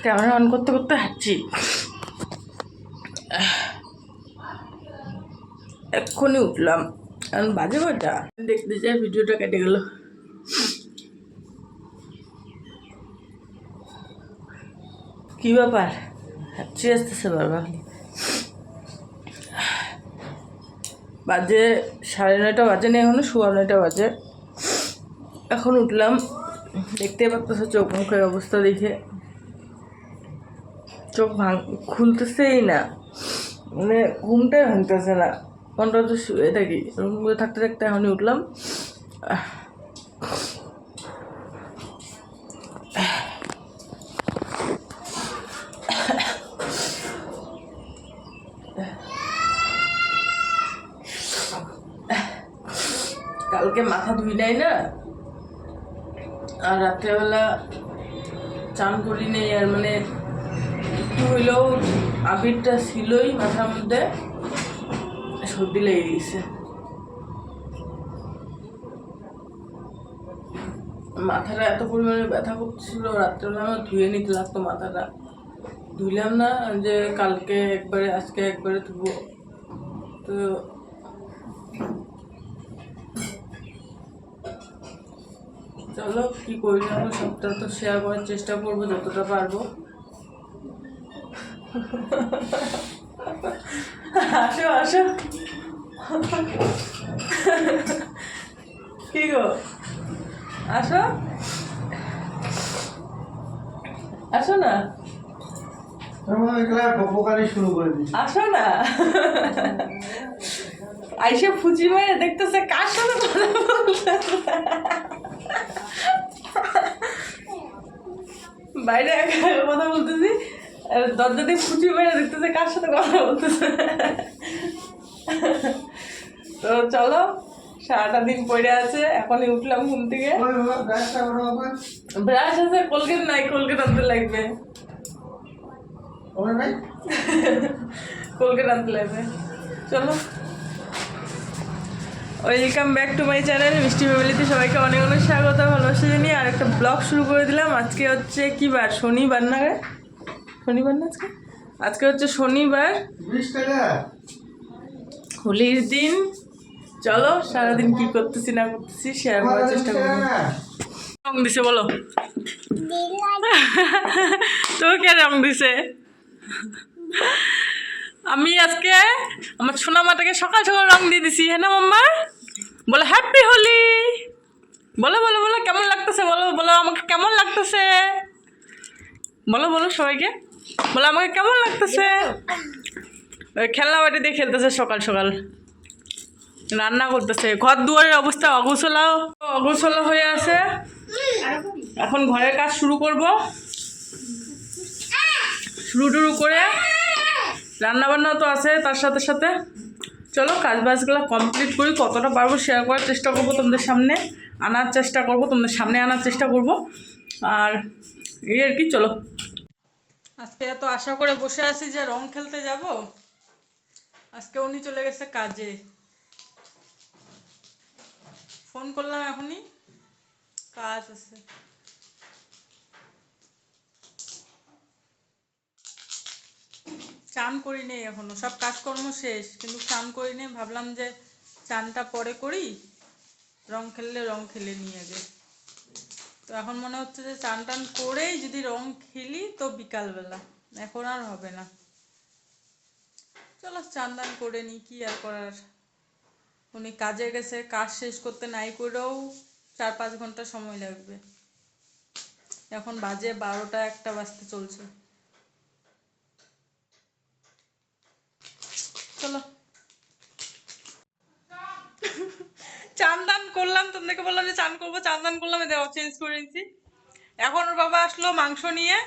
Camera on করতে করতে হাঁটছি। এক্ষুনি উঠলাম, কারণ বাজে কয়টা দেখতে চাই, ভিডিওটা কেটে গেল। কি ব্যাপার, হাঁটছি আসতেছে বারবার। বাজে 9:30 বাজে না, এখনো 9:15 বাজে। এখন উঠলাম, দেখতে পাচ্ছ চোখ মুখের অবস্থা দেখে চোখ খুলতেছেই না, মানে ঘুমটাই ভাঙতেছে না। অন্তত শুয়ে থাকি, রুমগুলো থাকতে থাকতে এখনই উঠলাম। কালকে মাথা ধুই নাই না, আর রাত্রেবেলা চান করি নেই, আর মানে একটু হইলেও আবিরটা ছিলই মাথার মধ্যে, সর্দি লেগে গেছে। মাথাটা এত পরিমাণে ব্যথা করছিল, রাত্রেবেলা আমার ধুয়ে নিতে লাগতো মাথাটা, ধুইলাম না, যে কালকে একবারে আজকে একবারে ধুবো। তো চলো কি করি না, সবটা তো শেয়ার করার চেষ্টা করবো যতটা পারবো। আসো আসো, কি গো, আসো আসো না, আসো না। আইসা ফুচি মেরে দেখতেছে কার সাথে কথা বলতেছে, বাইরে কথা বলতেছি, দরজা দিয়ে ফুচি মেরে দেখতেছে কার সাথে কথা বলতেছে। তো চলো, সারাটা দিন পড়ে আছে, এখনই উঠলাম ঘুম থেকে। ব্রাশ আছে, কোলগেট নাই, কোলগেট আনতে লাগবে, কোলগেট আনতে লাগবে। চলো, welcome back to my channel মিষ্টি ফ্যামিলিতে সবাইকে অনেক অনেক স্বাগত, ভালোবাসা জানিয়ে আর একটা ব্লগ শুরু করে দিলাম। আজকে হচ্ছে কি বার, শনিবার না রে, শনিবার না আজকে, আজকে হচ্ছে শনিবার, হোলির দিন। চলো সারাদিন কি করতেছি না করতেছি শেয়ার করার চেষ্টা করবো। রং দিছে বলো, তো কে রং দিছে? আমি আজকে আমার সোনা মাটাকে সকাল সকাল রং দিয়ে দিছি, হ্যাঁ না মাম্মা? বলো হ্যাপি হোলি, বলো বলো বলো, কেমন লাগতেছে বলো, বলো আমাকে কেমন লাগতেছে, বলো বলো সবাইকে, বলো আমাকে কেমন লাগতেছে। ওই খেলনা বাটি দিয়ে খেলতেছে সকাল সকাল, রান্না করতেছে, ঘর দুয়ারের অবস্থা অগোছলা অগোছলা হয়ে আছে। এখন ঘরের কাজ শুরু করব, শুরু টুরু করে রান্নাবান্নাও তো আছে তার সাথে সাথে। চলো কাজ বাজগুলো কমপ্লিট করি, কতটা পারবো শেয়ার করার চেষ্টা করবো, তোমাদের সামনে আনার চেষ্টা করবো, তোমাদের সামনে আনার চেষ্টা করব। আর এই আর কি, চলো। আজকে এত আশা করে বসে আছি যে রং খেলতে যাব, আজকে উনি চলে গেছে কাজে। ফোন করলাম এখনই, কাজ আছে। চান করি নেই এখনো, সব কাজকর্ম শেষ কিন্তু চান করি নেই, ভাবলাম যে চানটা পরে করি, রং খেললে রং খেলে নিই আগে। তো এখন মনে হচ্ছে যে চান টান করেই যদি রং খেলি তো বিকালবেলা, এখন আর হবে না। চলো চান টান করে নিই, কি আর করার। উনি কাজে গেছে, কাজ শেষ করতে নাই করেও 4-5 ঘন্টা সময় লাগবে। এখন বাজে 12টা 1টা বাজতে চলছে। চলো চান দান করলাম, তোমাদেরকে বললাম যে চান করবো, চান দান করলাম, দেওয়া চেঞ্জ করে নিচ্ছি। এখন ওর বাবা আসলো মাংস নিয়ে,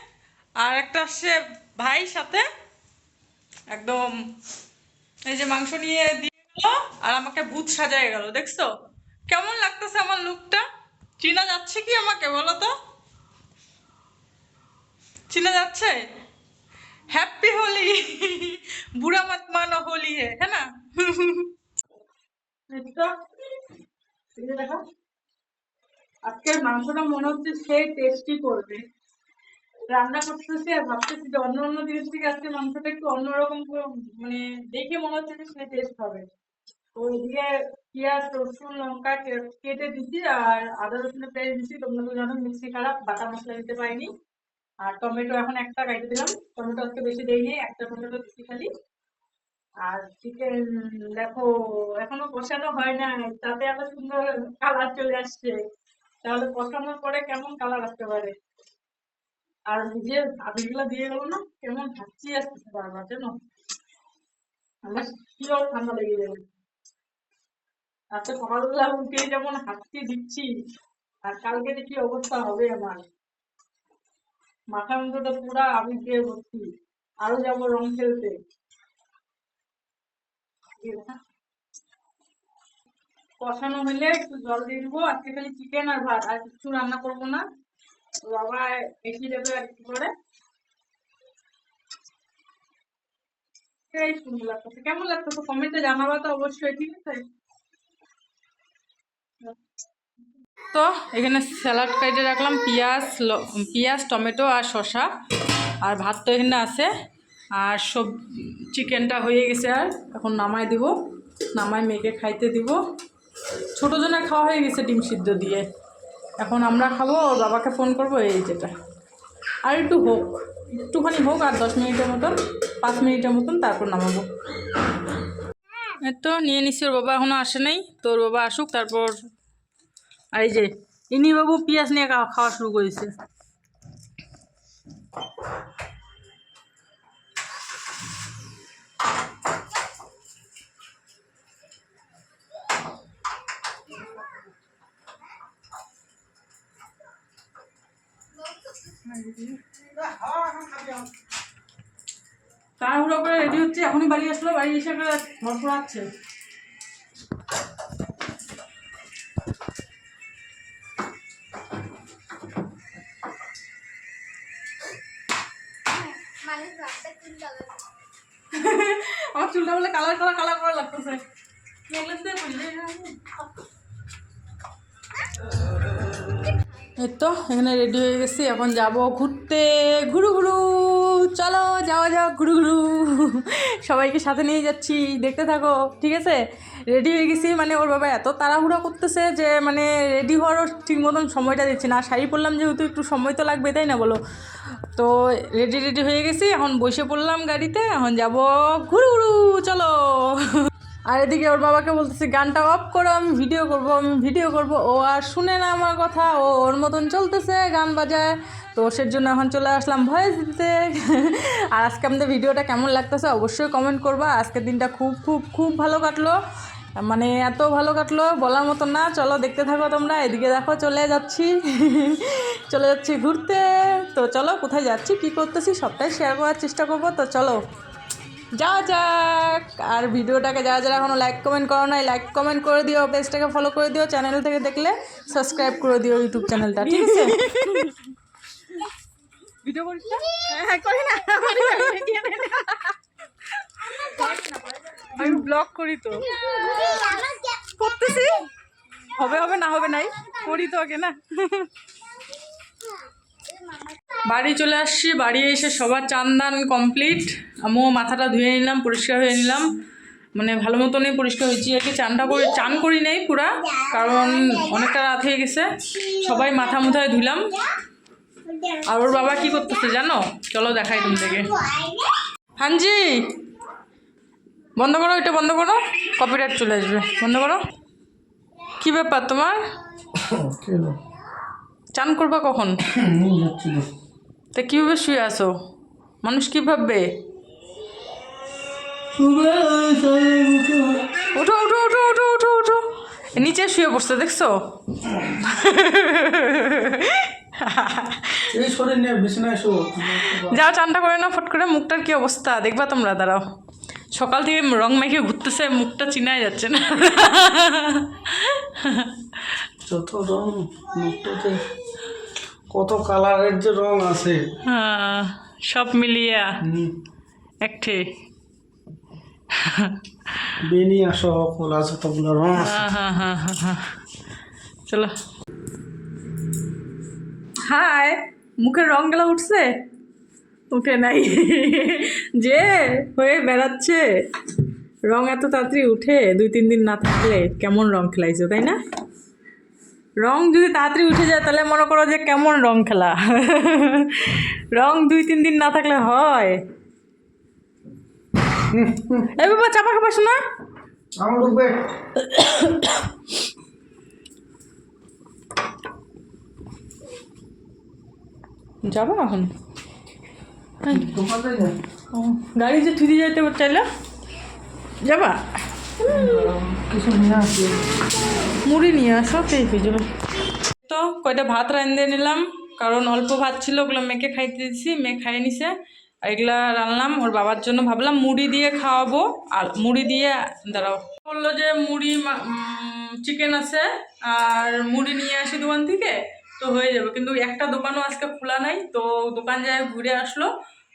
আর একটা আসছে ভাই সাথে, একদম এই যে মাংস নিয়ে দিয়ে গেল, আর আমাকে ভূত সাজায় গেল। দেখছো কেমন লাগতেছে আমার লুকটা? চিনা যাচ্ছে কি আমাকে বলো তো, চিনা যাচ্ছে? হ্যাপি হোলি, বুড়া মত মানো হোলি হ্যাঁ না? দেখো আজকের মাংসটা মনে হচ্ছে সেই টেস্টি করবে। রান্না করতেছি আর ভাবতেছি যে অন্য অন্য জিনিস থেকে আজকে মাংসটা একটু অন্যরকম মানে দেখে মনে হচ্ছে যে সে টেস্ট হবে। তো ওইদিকে পেঁয়াজ রসুন লঙ্কা কেটে দিচ্ছি আর আদা রসুনের পেস্ট দিচ্ছি। তোমরা তো জানো মিক্সি খারাপ, বাটা মশলা দিতে পারিনি। আর টমেটো এখন একটা কেটে দিলাম, টমেটো আজকে বেশি দেয়নি, একটা টমেটো দিচ্ছি খালি। আর চিকেন দেখো এখনো কষানো হয় না, তাতে এত সুন্দর কালার চলে আসছে। তাহলে কষানোর পরে কেমন কালার আসতে পারে। আর যে আবিরগুলো দিয়ে গেল না, কেমন হাঁচি আসতেছে বারবার জানো, আমার শিওর ঠান্ডা লেগে যাবে। আজকে সকালবেলা উঠে যেমন হাঁচি দিচ্ছি, আর কালকে যে কি অবস্থা হবে আমার, মাথা মুখটা পুরা আবির দিয়ে ভর্তি। আরো যাবো রং খেলতে। কষানো হলে একটু জল দিয়ে দিবো। আজকে খালি চিকেন আর ভাত, আর কিছু রান্না করবো না। তো বাবা এসে যাবে আর কি করে। সেই সুন্দর লাগতেছে, কেমন লাগতেছে কমেন্টে জানাবা তো অবশ্যই, ঠিক আছে। তো এখানে স্যালাড কেটে রাখলাম, পেঁয়াজ টমেটো আর শসা। আর ভাত তো এখানে আছে, আর সব চিকেনটা হয়ে গেছে। আর এখন নামাই দিব, নামাই মেয়েকে খাইতে দিব। ছোটো জনের খাওয়া হয়ে গেছে ডিম সিদ্ধ দিয়ে। এখন আমরা খাবো, ওর বাবাকে ফোন করবো, এই যেটা। আর একটু হোক, একটুখানি হোক, আর 10 মিনিটের মতন, 5 মিনিটের মতন, তারপর নামাবো। এই তো নিয়ে নিচ্ছি, ওর বাবা এখনও আসে নাই, তো ওর বাবা আসুক তারপর। আর এই যে ইনি বাবু পেঁয়াজ নিয়ে খাওয়া শুরু করেছে। তাড়াহুড়ো করে রেডি হচ্ছে, এখনই বাড়ি আসলো, বাড়ি এসে ঘর পড়াচ্ছে। আমার চুলটা বলে কালার করা কালার করা লাগতেছে। এই তো এখানে রেডি হয়ে গেছি, এখন যাব ঘুরতে। ঘুরু ঘুরু, চলো যাওয়া যাক ঘুরু ঘুরু। সবাইকে সাথে নিয়ে যাচ্ছি, দেখতে থাকো, ঠিক আছে। রেডি হয়ে গেছি, মানে ওর বাবা এত তাড়াহুড়া করতেছে যে মানে রেডি হওয়ারও ঠিক মতন সময়টা দিচ্ছি না। শাড়ি পরলাম যেহেতু একটু সময় তো লাগবে, তাই না বলো। তো রেডি হয়ে গেছি, এখন বসে পড়লাম গাড়িতে, এখন যাব ঘুরু ঘুরু, চলো। আর এদিকে ওর বাবাকে বলতেছি গানটা অফ করো, আমি ভিডিও করব। ও আর শুনে না আমার কথা, ও ওর মতন চলতেছে, গান বাজায়। তো সের জন্য এখন চলে আসলাম ভয়েস দিতে। আর আজকে আমাদের ভিডিওটা কেমন লাগতেছে অবশ্যই কমেন্ট করবা। আজকের দিনটা খুব খুব খুব ভালো কাটলো, মানে এত ভালো কাটলো বলার মতো না। চলো দেখতে থাকো তোমরা। এদিকে দেখো চলে যাচ্ছি ঘুরতে। তো চলো কোথায় যাচ্ছি, কী করতেছি সবটাই শেয়ার করার চেষ্টা করবো। তো চলো যাওয়া যাক। আর ভিডিওটাকে যারা যারা এখনও লাইক কমেন্ট করো নাই, লাইক কমেন্ট করে দিও, পেজটাকে ফলো করে দিও, চ্যানেল থেকে দেখলে সাবস্ক্রাইব করে দিও ইউটিউব চ্যানেলটা, ঠিক আছে। ভিডিও করিস না? হ্যাঁ করি না, আমি ব্লগ করি তো, করতেছি, হবে না হবে নাই, করি তো আগে না। বাড়ি চলে আসছি, বাড়ি এসে সবার চান দান কমপ্লিট। আমিও মাথাটা ধুয়ে নিলাম, পরিষ্কার হয়ে নিলাম, মানে ভালো মতনই পরিষ্কার হয়েছি আর কি। চান করি নাই পুরা, কারণ অনেকটা রাত হয়ে গেছে। সবাই মাথা মুথায় ধুলাম। আর ওর বাবা কি করতেছে জানো, চলো দেখাই তোমাদেরকে। হানজি বন্ধ করো, এটা বন্ধ করো, কপিরাইট চলে আসবে, বন্ধ করো। কি ব্যাপার তোমার, চান করবা কখন? তা কীভাবে শুয়ে আসো, মানুষ কী ভাববে? উঠো উঠো উঠো উঠো উঠো উঠো, নিচে শুয়ে পড়ছে দেখছো। যাও চানটা করে নাও ফট করে। মুখটার কি অবস্থা দেখবা তোমরা, দাঁড়াও। সকাল থেকে রং মেখে ঘুরতেছে, মুখটা চিনাই যাচ্ছে না। যত রং মুখটাতে, কত কালারের যে রং আছে, হ্যাঁ সব মিলিয়ে একঠে বেনিয়া সহ খোলা যতগুলো রং আছে। চলো হাই, মুখের রঙগুলো উঠছে? উঠে নাই। যে হয়ে বেড়াচ্ছে রং এত তাড়াতাড়ি উঠে 2-3 দিন না থাকলে কেমন রং খেলাইছো তাই না? রং যদি তাড়াতাড়ি উঠে যায় তাহলে মনে করো যে কেমন রং খেলা। রং 2-3 দিন না থাকলে হয়? এই বাবা চাপা খাবার শোনা আমার ঢুকবে যাবো এখন? দোকানে যাই ও, গাড়ি যে থুদি যাইতে চাইলে যাবা? কিছু নিয়ে আসি মুড়ি নিয়ে আসো পেয়ে পেয়ে যাবে। তো কয়টা ভাত রাঁধতে নিলাম, কারণ অল্প ভাত ছিল, ওগুলো মেয়েকে খাইতে দিয়েছি, মেয়ে খাইয়ে নিছে। আর এগুলা রান্নাম ওর বাবার জন্য, ভাবলাম মুড়ি দিয়ে খাওয়াবো। আর মুড়ি দিয়ে দাঁড়াও বললো যে মুড়ি চিকেন আছে আর মুড়ি নিয়ে আসি দোকান থেকে, তো হয়ে যাবে। কিন্তু একটা দোকানও আজকে খোলা নাই, তো দোকান যায় ঘুরে আসলো।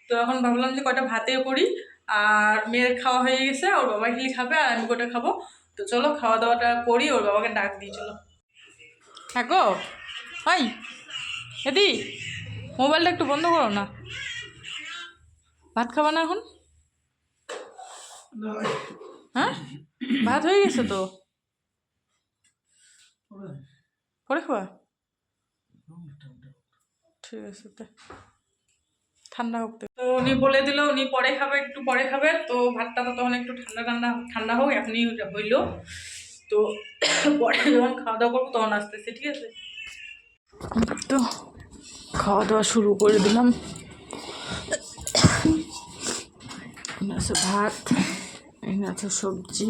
তো এখন ভাবলাম যে কয়টা ভাতে করি। আর মেয়ের খাওয়া হয়ে গেছে, ওর বাবা খালি খাবে আর আমি কটা খাবো। তো চলো খাওয়া দাওয়াটা করি, ওর বাবাকে ডাক দিই চলো। হ্যাঁ গো হাই এদি, মোবাইলটা একটু বন্ধ করো না। ভাত খাবা না এখন? হ্যাঁ ভাত হয়ে গেছে তো, পরে খাবা? ঠিক আছে তো, ঠান্ডা হোক তো। উনি বলে দিল উনি পরে খাবে, একটু পরে খাবে। তো ভাতটা তো তখন একটু ঠান্ডা হোক, এখনই হইল। তো পরে যখন খাওয়া দাওয়া করবো তখন আসতেছে, ঠিক আছে? তো খাওয়া দাওয়া শুরু করে দিলাম। আছে ভাত, এখানে আছে সবজি,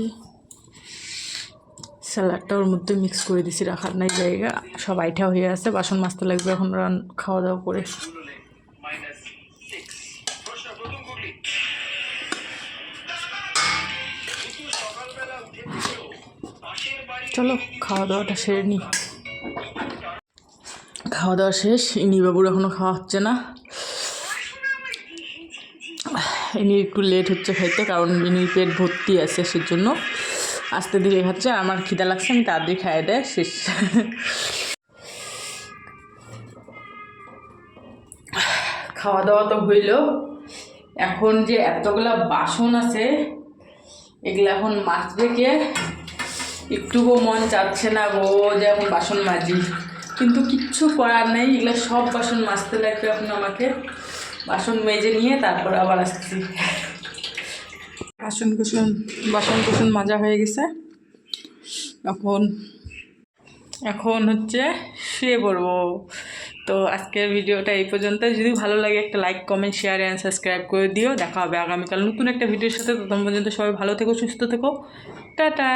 স্যালাডটা ওর মধ্যে মিক্স করে দিছি, রাখার নাই জায়গা, সব আইঠা হয়ে আছে। বাসন মাজতে লাগবে এখন খাওয়া দাওয়া করে। চলো খাওয়া দাওয়াটা সেরে নিই। খাওয়া দাওয়া শেষ, ইনি বাবুর এখনও খাওয়া হচ্ছে না। ইনি একটু লেট হচ্ছে খাইতে, কারণ ইনির পেট ভর্তি আছে, সেজন্য আস্তে ধীরে খাচ্ছে। আর আমার খিদা লাগছে, আমি তাড়াতাড়ি খাইয়ে দেয় শেষ। খাওয়া দাওয়া তো হইল, এখন যে এতগুলা বাসন আছে এগুলো এখন মাজবে কে? একটুকু মন চাচ্ছে না গো যে এখন বাসন মাজি, কিন্তু কিচ্ছু করার নেই, এগুলো সব বাসন মাজতে লাগবে এখন আমাকে। বাসন মেজে নিয়ে তারপর আবার আসছি। বাসন কুসন মাজা হয়ে গেছে, এখন হচ্ছে শুয়ে পড়বো। তো আজকের ভিডিওটা এই পর্যন্ত। যদি ভালো লাগে একটা like, comment, share and subscribe করে দিও। দেখা হবে আগামীকাল নতুন একটা ভিডিওর সাথে। ততক্ষণ পর্যন্ত সবাই ভালো থেকো, সুস্থ থেকো, টাটা।